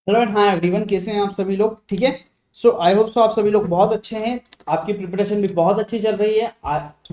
Hello and hi everyone, कैसे हैं आप सभी लोग? ठीक है। सो आई होप सो आप सभी लोग बहुत अच्छे हैं। आपकी प्रिपरेशन भी बहुत अच्छी चल रही है।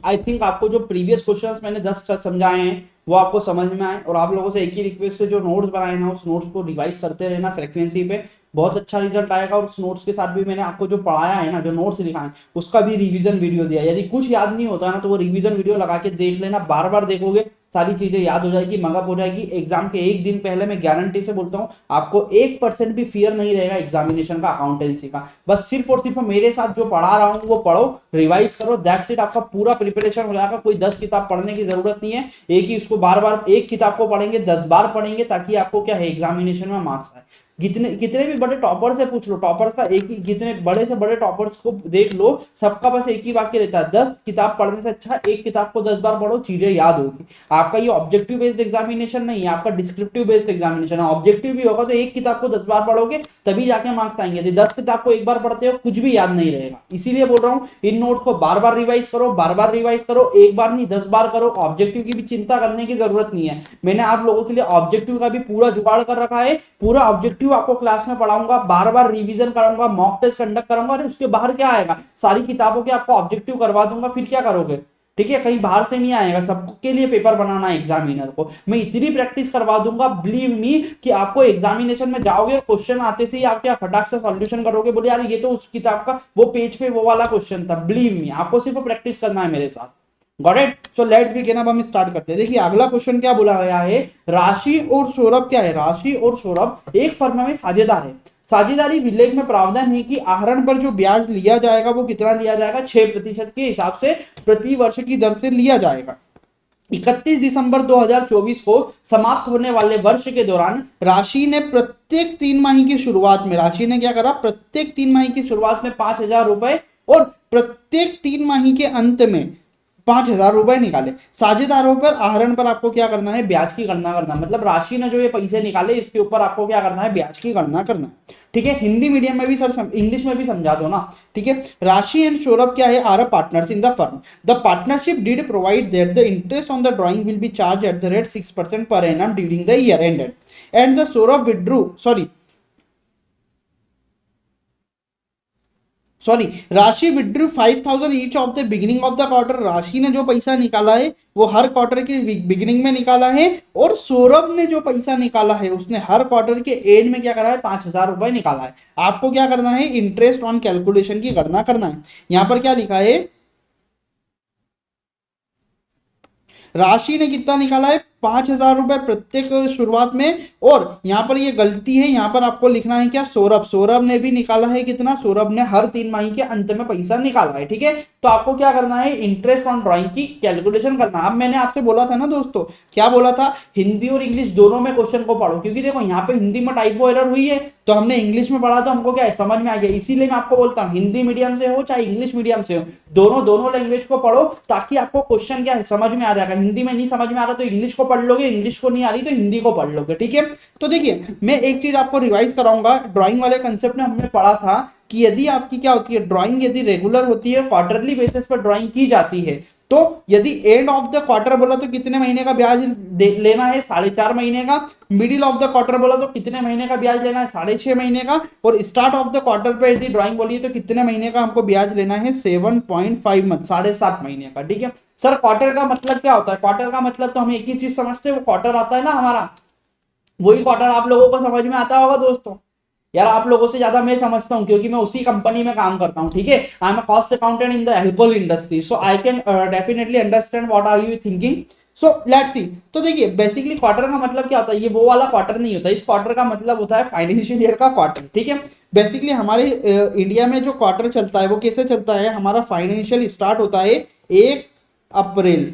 आई थिंक आपको जो प्रीवियस क्वेश्चंस मैंने 10 समझाए हैं वो आपको समझ में आए, और आप लोगों से एक ही रिक्वेस्ट है, जो नोट्स बनाए हैं उस नोट्स को रिवाइज करते रहना फ्रिक्वेंसी पे। बहुत अच्छा रिजल्ट आएगा। और उस नोट्स के साथ भी मैंने आपको जो पढ़ाया है ना, जो नोट्स लिखा है उसका भी रिवीजन वीडियो दिया है। यदि कुछ याद नहीं होता है ना तो वो रिवीजन वीडियो लगा के देख लेना, बार बार देखोगे सारी चीजें याद हो जाएगी, मगअप हो जाएगी। एग्जाम के एक दिन पहले मैं गारंटी से बोलता हूँ आपको 1% भी फियर नहीं रहेगा एग्जामिनेशन का, अकाउंटेंसी का। बस सिर्फ और सिर्फ मेरे साथ जो पढ़ा रहा हूँ वो पढ़ो, रिवाइज करो, दैट्स इट। आपका पूरा प्रिपरेशन हो जाएगा। कोई 10 किताब पढ़ने की जरूरत नहीं है। एक ही उसको बार बार, एक किताब को पढ़ेंगे 10 बार पढ़ेंगे, ताकि आपको क्या है, एग्जामिनेशन में मार्क्स आए। कितने कितने भी बड़े टॉपर से पूछ लो, टॉपर्स का एक ही, जितने बड़े से बड़े टॉपर्स को देख लो, सबका बस एक ही वाक्य रहता है, 10 किताब पढ़ने से अच्छा एक किताब को 10 बार पढ़ो, चीजें याद होगी। आपका ये ऑब्जेक्टिव बेस्ड एग्जामिनेशन नहीं है, आपका डिस्क्रिप्टिव बेस्ड एग्जामिनेशन है। ऑब्जेक्टिव भी होगा तो एक किताब को 10 बार पढ़ोगे तभी जाके मार्क्स आएंगे। यदि 10 किताब को एक बार पढ़ते हो कुछ भी याद नहीं रहेगा। इसीलिए बोल रहा हूं इन नोट को बार बार रिवाइज करो, बार बार रिवाइज करो, एक बार नहीं 10 बार करो। ऑब्जेक्टिव की भी चिंता करने की जरूरत नहीं है। मैंने आप लोगों के लिए ऑब्जेक्टिव का भी पूरा जुगाड़ कर रखा है। पूरा ऑब्जेक्टिव आपको क्लास में पढ़ाऊंगा, बार बार रिवीजन कराऊंगा, मॉक टेस्ट कंडक्ट करूंगा, और उसके बाहर क्या आएगा, सारी किताबों के आपको ऑब्जेक्टिव करवा दूंगा। फिर क्या करोगे? ठीक है, कहीं बाहर से नहीं आएगा, सबके लिए पेपर बनाना है। एग्जामिनर को मैं इतनी प्रैक्टिस करवा दूंगा, बिलीव मी, कि आपको एग्जामिनेशन में जाओगे और क्वेश्चन आते से ही आप क्या फटाक से सॉल्यूशन करोगे, बोले यार ये तो उस किताब का वो पेज पे वो वाला क्वेश्चन था। बिलीव मी, आपको सिर्फ प्रैक्टिस करना है मेरे साथ। Got it? So let's begin. अब हम स्टार्ट करते हैं। देखिए अगला क्वेश्चन क्या बोला गया है, राशि और सौरभ क्या है? राशि और सौरभ एक फर्म में साझेदार है। साझेदारी विलेख में प्रावधान है कि आहरण पर जो ब्याज लिया जाएगा वो कितना लिया जाएगा, 6% के हिसाब से प्रति वर्ष की दर से लिया जाएगा। 31 दिसंबर 2024 को समाप्त होने वाले वर्ष के दौरान राशि ने प्रत्येक 3 माही की शुरुआत में, राशि ने क्या करा, प्रत्येक 3 माही की शुरुआत में 5,000 रुपए, और प्रत्येक 3 माही के अंत में 5,000 रुपए निकाले। साझेदारों पर आहरण पर आपको क्या करना है, ब्याज की गणना करना। मतलब राशि ने जो ये पैसे निकाले इसके ऊपर आपको क्या करना है, ब्याज की गणना करना है। ठीक है, हिंदी मीडियम में भी सर, इंग्लिश में भी समझा दो ना। ठीक है, राशि एंड सौरभ क्या है, are a partners in the firm. The partnership did provide that the interest on the drawing will be charge at the rate 6% per annum during the year ended, and the Saurabh withdrew sorry Rashi withdrew 5,000 each of the beginning of the quarter. Rashi ने जो पैसा निकाला है वो हर quarter के beginning में निकाला है, और सौरभ ने जो पैसा निकाला है उसने हर क्वार्टर के एंड में क्या करा है, 5,000 रुपए निकाला है। आपको क्या करना है, इंटरेस्ट ऑन कैलकुलेशन की गणना करना है। यहां पर क्या लिखा है, राशि ने कितना निकाला है, 5,000 रुपए प्रत्येक शुरुआत में। और यहां पर ये गलती है, यहां पर आपको लिखना है क्या, सौरभ। सौरभ ने भी निकाला है कितना, सौरभ ने हर 3 माही के अंत में पैसा निकाला है। ठीक है, तो आपको क्या करना है, इंटरेस्ट ऑन ड्राइंग की कैलकुलेशन करना। अब मैंने आपसे बोला था ना दोस्तों, क्या बोला था, हिंदी और इंग्लिश दोनों में क्वेश्चन को पढ़ो, क्योंकि देखो यहाँ पे हिंदी में टाइपो एरर हुई है तो हमने इंग्लिश में पढ़ा तो हमको क्या है, समझ में आ गया। इसीलिए मैं आपको बोलता हूँ हिंदी मीडियम से हो चाहे इंग्लिश मीडियम से हो, दोनों दोनों लैंग्वेज को पढ़ो, ताकि आपको क्वेश्चन क्या है समझ में आ जाएगा। हिंदी में नहीं समझ में आ रहा तो इंग्लिश को पढ़ लोगे, इंग्लिश को नहीं आ रही तो हिंदी को पढ़ लोगे। ठीक है, तो देखिए मैं एक चीज आपको रिवाइज कराऊंगा। ड्राइंग वाले कंसेप्ट में हमने पढ़ा था कि यदि आपकी क्या होती है, ड्राइंग यदि रेगुलर होती है, क्वार्टरली बेसिस पर ड्राइंग की जाती है, तो यदि एंड ऑफ द क्वार्टर बोला तो कितने महीने का ब्याज लेना है, 4.5 महीने का। मिडिल ऑफ द क्वार्टर बोला तो कितने महीने का ब्याज लेना है, 6.5 महीने का। और स्टार्ट ऑफ द क्वार्टर पे यदि ड्राइंग बोली तो कितने महीने का हमको ब्याज लेना है, 7.5 मंथ, 7.5 महीने का। ठीक है सर, क्वार्टर का मतलब क्या होता है, क्वार्टर का मतलब तो हम एक ही चीज समझते हैं, वो क्वार्टर आता है ना हमारा, वही क्वार्टर आप लोगों को समझ में आता होगा दोस्तों। यार आप लोगों से ज्यादा मैं समझता हूं, क्योंकि मैं उसी कंपनी में काम करता हूं। ठीक है, I am a cost accountant in the alcohol industry, so I can definitely understand what are you thinking. So let's see. तो देखिए बेसिकली क्वार्टर का मतलब क्या होता है, ये वो वाला क्वार्टर नहीं होता, इस क्वार्टर का मतलब होता है फाइनेंशियल ईयर का क्वार्टर। ठीक है, बेसिकली हमारे इंडिया में जो क्वार्टर चलता है वो कैसे चलता है, हमारा फाइनेंशियल स्टार्ट होता है 1 अप्रैल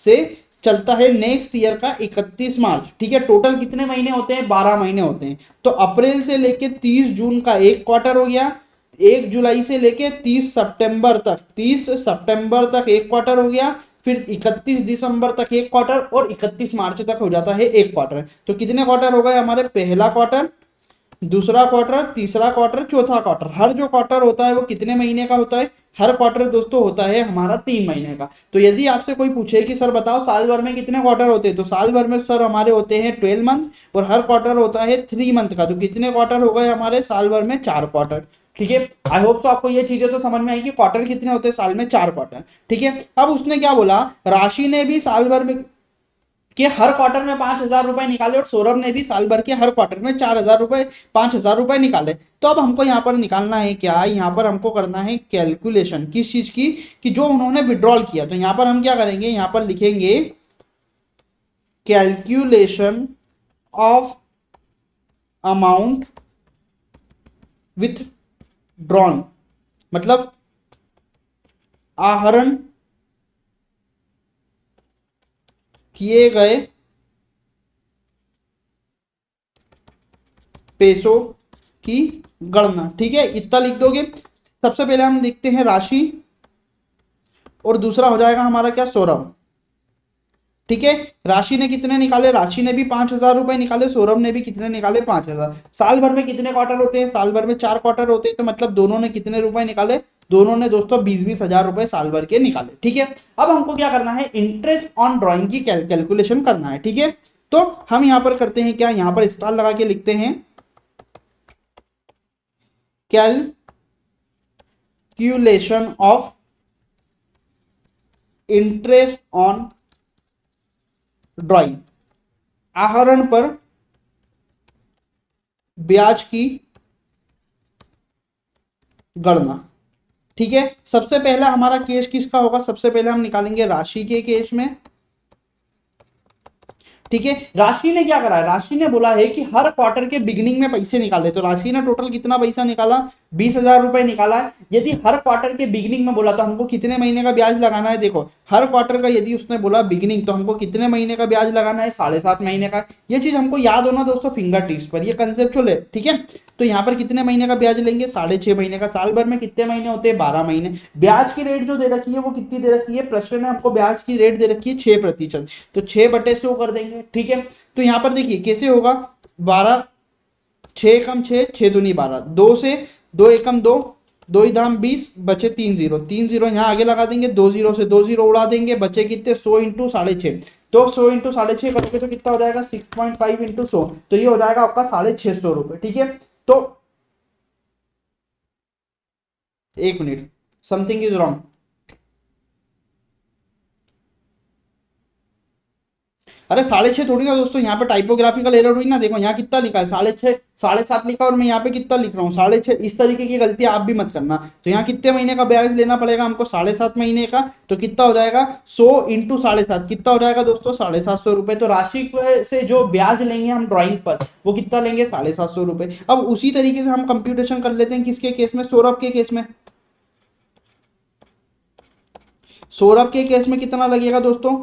से, चलता है नेक्स्ट ईयर का 31 मार्च। ठीक है, टोटल कितने महीने होते हैं, 12 महीने होते हैं। तो अप्रैल से लेके 30 जून का एक क्वार्टर हो गया, 1 जुलाई से लेके 30 सितंबर तक, 30 सितंबर तक एक क्वार्टर हो गया, फिर 31 दिसंबर तक एक क्वार्टर, और 31 मार्च तक हो जाता है एक क्वार्टर। तो कितने क्वार्टर हो गए हमारे, पहला क्वार्टर, दूसरा क्वार्टर, तीसरा क्वार्टर, चौथा क्वार्टर। हर जो क्वार्टर होता है वो कितने महीने का होता है, हर क्वार्टर दोस्तों होता है हमारा 3 महीने का। तो यदि आपसे कोई पूछे कि सर बताओ साल भर में कितने क्वार्टर होते हैं, तो साल भर में सर हमारे होते हैं 12 मंथ, और हर क्वार्टर होता है 3 मंथ का। तो कितने क्वार्टर हो गए हमारे साल भर में? 4 क्वार्टर। ठीक है, आई होप तो आपको ये चीजें तो समझ में आई कि क्वार्टर कितने होते हैं साल में? 4 क्वार्टर। ठीक है, अब उसने क्या बोला, राशि ने भी साल भर में कि हर क्वार्टर में 5,000 रुपए निकाले, और सौरभ ने भी साल भर के हर क्वार्टर में 4,000 रुपए 5,000 रुपए निकाले। तो अब हमको यहाँ पर निकालना है क्या, यहाँ पर हमको करना है कैलकुलेशन किस चीज की, कि जो उन्होंने विड्रॉल किया। तो यहाँ पर हम क्या करेंगे, यहाँ पर लिखेंगे calculation of amount with drawn, मतलब आहरण किए गए पैसों की गणना। ठीक है, इतना लिख दोगे। सबसे पहले हम लिखते हैं राशि, और दूसरा हो जाएगा हमारा क्या, सौरभ। ठीक है, राशि ने कितने निकाले, राशि ने भी 5,000 रुपए निकाले, सौरभ ने भी कितने निकाले, 5,000। साल भर में कितने क्वार्टर होते हैं, साल भर में 4 क्वार्टर होते हैं, तो मतलब दोनों ने कितने रुपए निकाले, दोनों ने दोस्तों 20,000 रुपए साल भर के निकाले। ठीक है, अब हमको क्या करना है, इंटरेस्ट ऑन ड्रॉइंग की कैलकुलेशन करना है। ठीक है, तो हम यहां पर करते हैं क्या, यहां पर स्टार लगा के लिखते हैं calculation of interest on drawing, आहरण पर ब्याज की गणना। ठीक है, सबसे पहला हमारा केस किसका होगा, सबसे पहले हम निकालेंगे राशि के केस में। ठीक है, राशि ने क्या करा है, राशि ने बोला है कि हर क्वार्टर के बिगिनिंग में पैसे निकाले। तो राशि ने टोटल कितना पैसा निकाला, 20,000 रुपए निकाला है। यदि हर क्वार्टर के बिगिनिंग में बोला तो हमको कितने महीने का ब्याज लगाना है, देखो हर क्वार्टर का यदि उसने बोला बिगिनिंग, तो हमको कितने महीने का ब्याज लगाना है, 7.5 महीने का। ये चीज हमको याद होना दोस्तों फिंगर टिप्स पर, ये कंसेप्चुअल है। ठीक है, तो यहाँ पर कितने महीने का ब्याज लेंगे, 6.5 महीने का। साल भर में कितने महीने होते हैं, 12 महीने। ब्याज की रेट जो दे रखी है वो कितनी दे रखी है, प्रश्न में हमको ब्याज की रेट दे रखी है 6%, तो 6/100 कर देंगे। ठीक है, तो यहाँ पर देखिए कैसे होगा, 12, 6 कम 6, 6 दूनी 12, 2 से 2 एकम 2, 2 ही धाम 20, बचे 3 जीरो, 3 जीरो यहाँ आगे लगा देंगे, 2 जीरो से 2 जीरो उड़ा देंगे, बचे कितने, 100 इंटू 6.5। तो 100 इंटू 6.5 करोगे तो कितना हो जाएगा, 6.5 इंटू 100, तो ये हो जाएगा आपका 650 रुपए। ठीक है, तो 1 मिनट, समथिंग इज रॉन्ग। अरे 6.5 थोड़ी ना दोस्तों, यहाँ पे टाइपोग्राफिकल एरर हुई ना। देखो यहाँ कितना लिखा है, 6.5, 7.5 लिखा, और मैं यहाँ पे कितना लिख रहा हूँ, 6.5। इस तरीके की गलती आप भी मत करना। तो यहाँ कितने महीने का ब्याज लेना पड़ेगा हमको, 7.5 महीने का। तो कितना हो जाएगा, 100 इंटू 7.5, कितना हो जाएगा दोस्तों, 750 रुपए। तो राशि से जो ब्याज लेंगे हम ड्रॉइंग पर, वो कितना लेंगे, 750 रुपए। अब उसी तरीके से हम कंप्यूटेशन कर लेते हैं किसके केस में, सौरभ के केस में। सौरभ के केस में कितना लगेगा दोस्तों,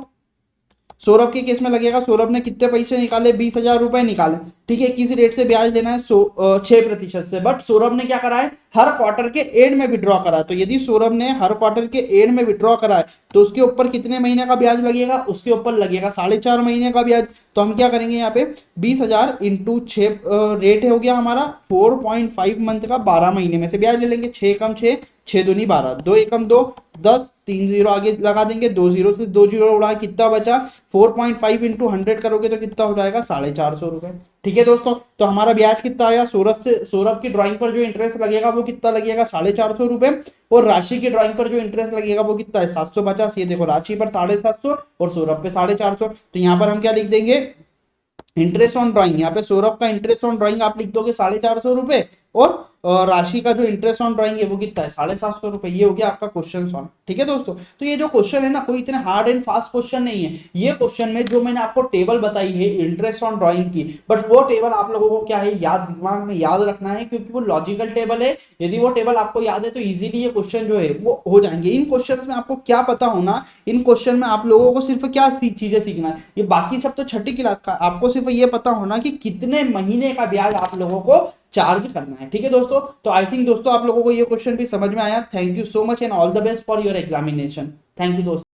सौरभ के केस में लगेगा, सौरभ ने कितने पैसे निकाले, 20,000 रुपए निकाले। ठीक है, किस रेट से ब्याज लेना है, 6% से। बट सौरभ ने क्या करा है, हर क्वार्टर के एंड में विड्रॉ करा है। तो यदि सौरभ ने हर क्वार्टर के एंड में विड्रॉ करा है, तो उसके ऊपर कितने महीने का ब्याज लगेगा, उसके ऊपर लगेगा 4.5 महीने का ब्याज। तो हम क्या करेंगे, यहाँ पे 20,000 इंटू 6 रेट हो गया हमारा 4.5 मंथ का, 12 महीने में से ब्याज ले लेंगे। 6 कम 6, 6 दूनी 12, 2 एकम 2, 10, 3 जीरो आगे लगा देंगे, 2 जीरो से 2 जीरो उड़ा, कितना बचा, 4.5 इंटू 100 करोगे तो कितना हो जाएगा, 450 रुपए। ठीक है दोस्तों, तो हमारा ब्याज कितना आया, सौरभ की ड्राइंग पर जो इंटरेस्ट लगेगा वो कितना लगेगा, 450 रुपए। और राशि की ड्राइंग पर जो इंटरेस्ट लगेगा वो कितना है, 750। ये देखो राशि पर 750 और सौरभ पे 450। तो यहाँ पर हम क्या लिख देंगे, इंटरेस्ट ऑन ड्राइंग। यहाँ पे सौरभ का इंटरेस्ट ऑन ड्राइंग आप लिख दोगे 450 रुपए, और राशि का जो इंटरेस्ट ऑन ड्राइंग है वो कितना है, 750 रुपए। ये हो गया आपका क्वेश्चन सॉल्व। ठीक है दोस्तों, तो ये जो क्वेश्चन है ना, कोई इतने हार्ड एंड फास्ट क्वेश्चन नहीं है। ये क्वेश्चन में जो मैंने आपको टेबल बताई है इंटरेस्ट ऑन ड्राइंग की, बट वो टेबल आप लोगों को क्या है, याद, दिमाग में याद रखना है, क्योंकि वो लॉजिकल टेबल है। यदि वो टेबल आपको याद है तो इजीली ये क्वेश्चन जो है वो हो जाएंगे। इन क्वेश्चन में आपको क्या पता होना, इन क्वेश्चन में आप लोगों को सिर्फ क्या चीजें सीखना है, ये बाकी सब तो छठी क्लास का, आपको सिर्फ ये पता होना कि कितने महीने का ब्याज आप लोगों को चार्ज करना है। ठीक है दोस्तों, तो आई थिंक दोस्तों आप लोगों को ये क्वेश्चन भी समझ में आया। Thank you so much and all the best for your examination. Thank you दोस्तों।